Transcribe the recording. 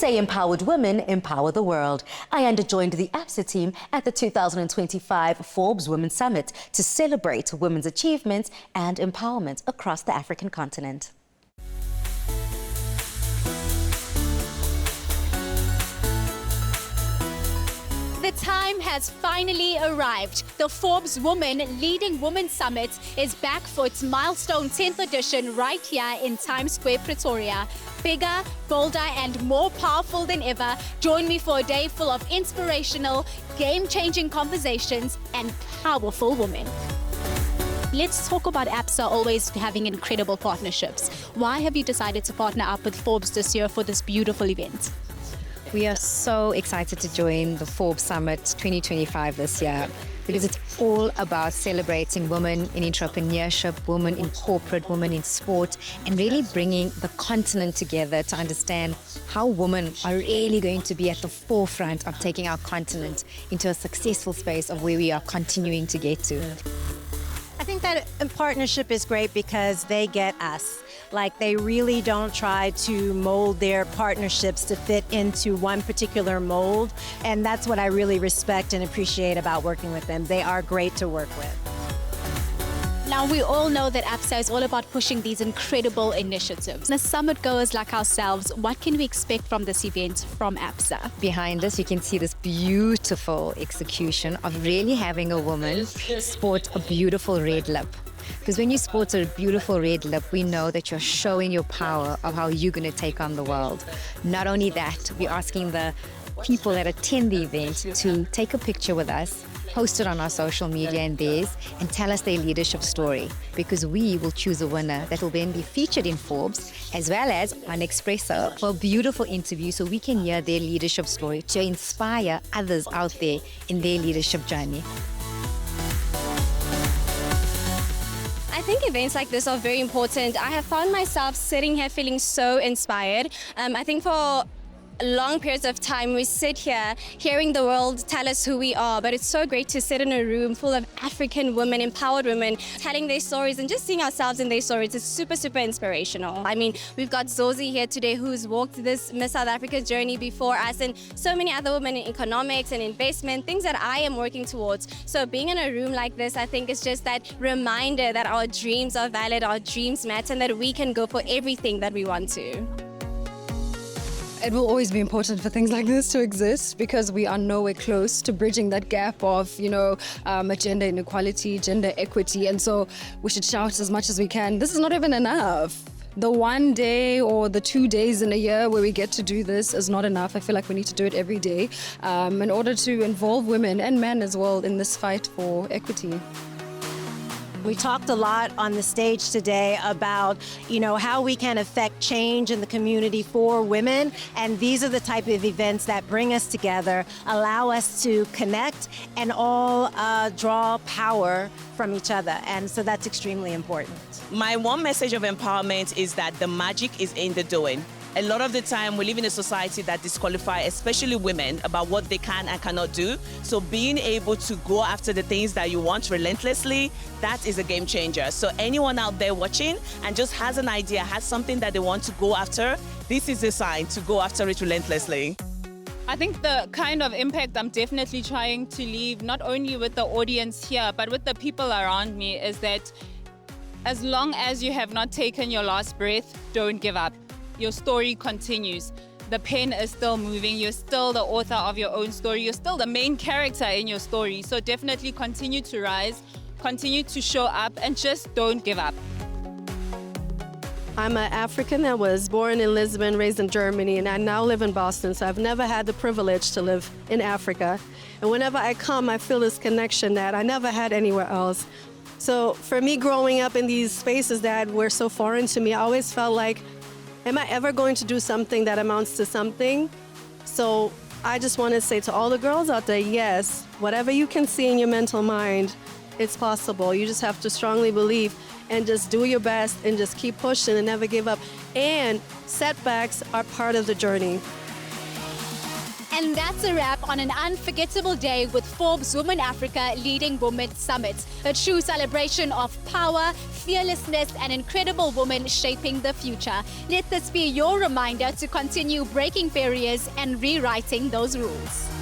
say empowered women empower the world. Ayanda joined the Absa team at the 2025 Forbes Women's Summit to celebrate women's achievements and empowerment across the African continent. The time has finally arrived. The Forbes Women Leading Women Summit is back for its milestone 10th edition right here in Times Square, Pretoria. Bigger, bolder and more powerful than ever, join me for a day full of inspirational, game-changing conversations and powerful women. Let's talk about Absa always having incredible partnerships. Why have you decided to partner up with Forbes this year for this beautiful event? We are so excited to join the Forbes Summit 2025 this year because it's all about celebrating women in entrepreneurship, women in corporate, women in sport, and really bringing the continent together to understand how women are really going to be at the forefront of taking our continent into a successful space of where we are continuing to get to. I think that a partnership is great because they get us. Like, they really don't try to mold their partnerships to fit into one particular mold. And that's what I really respect and appreciate about working with them. They are great to work with. Now, we all know that Absa is all about pushing these incredible initiatives. As summit goers like ourselves, what can we expect from this event from Absa? Behind us, you can see this beautiful execution of really having a woman sport a beautiful red lip. Because when you sport a beautiful red lip, we know that you're showing your power of how you're going to take on the world. Not only that, we're asking the people that attend the event to take a picture with us, post it on our social media and theirs, and tell us their leadership story. Because we will choose a winner that will then be featured in Forbes, as well as on Espresso for a beautiful interview so we can hear their leadership story to inspire others out there in their leadership journey. I think events like this are very important. I have found myself sitting here feeling so inspired. I think for long periods of time we sit here hearing the world tell us who we are, but it's so great to sit in a room full of African women, empowered women, telling their stories and just seeing ourselves in their stories. It's super, super inspirational. I mean, we've got Zosie here today who's walked this Miss South Africa journey before us, and so many other women in economics and investment, things that I am working towards. So being in a room like this, I think is just that reminder that our dreams are valid, our dreams matter, and that we can go for everything that we want to. It will always be important for things like this to exist because we are nowhere close to bridging that gap of, gender inequality, gender equity. And so we should shout as much as we can. This is not even enough. The one day or the 2 days in a year where we get to do this is not enough. I feel like we need to do it every day in order to involve women and men as well in this fight for equity. We talked a lot on the stage today about, how we can affect change in the community for women. And these are the type of events that bring us together, allow us to connect and all draw power from each other. And so that's extremely important. My one message of empowerment is that the magic is in the doing. A lot of the time we live in a society that disqualifies, especially women, about what they can and cannot do. So being able to go after the things that you want relentlessly, that is a game changer. So anyone out there watching and just has an idea, has something that they want to go after, this is a sign to go after it relentlessly. I think the kind of impact I'm definitely trying to leave, not only with the audience here, but with the people around me, is that as long as you have not taken your last breath, don't give up. Your story continues. The pen is still moving. You're still the author of your own story. You're still the main character in your story. So definitely continue to rise, continue to show up, and just don't give up. I'm an African that was born in Lisbon, raised in Germany, and I now live in Boston. So I've never had the privilege to live in Africa. And whenever I come, I feel this connection that I never had anywhere else. So for me, growing up in these spaces that were so foreign to me, I always felt like, am I ever going to do something that amounts to something? So I just want to say to all the girls out there, yes, whatever you can see in your mental mind, it's possible. You just have to strongly believe and just do your best and just keep pushing and never give up. And setbacks are part of the journey. And that's a wrap on an unforgettable day with Forbes Women Africa Leading Women Summit, a true celebration of power, fearlessness, and incredible women shaping the future. Let this be your reminder to continue breaking barriers and rewriting those rules.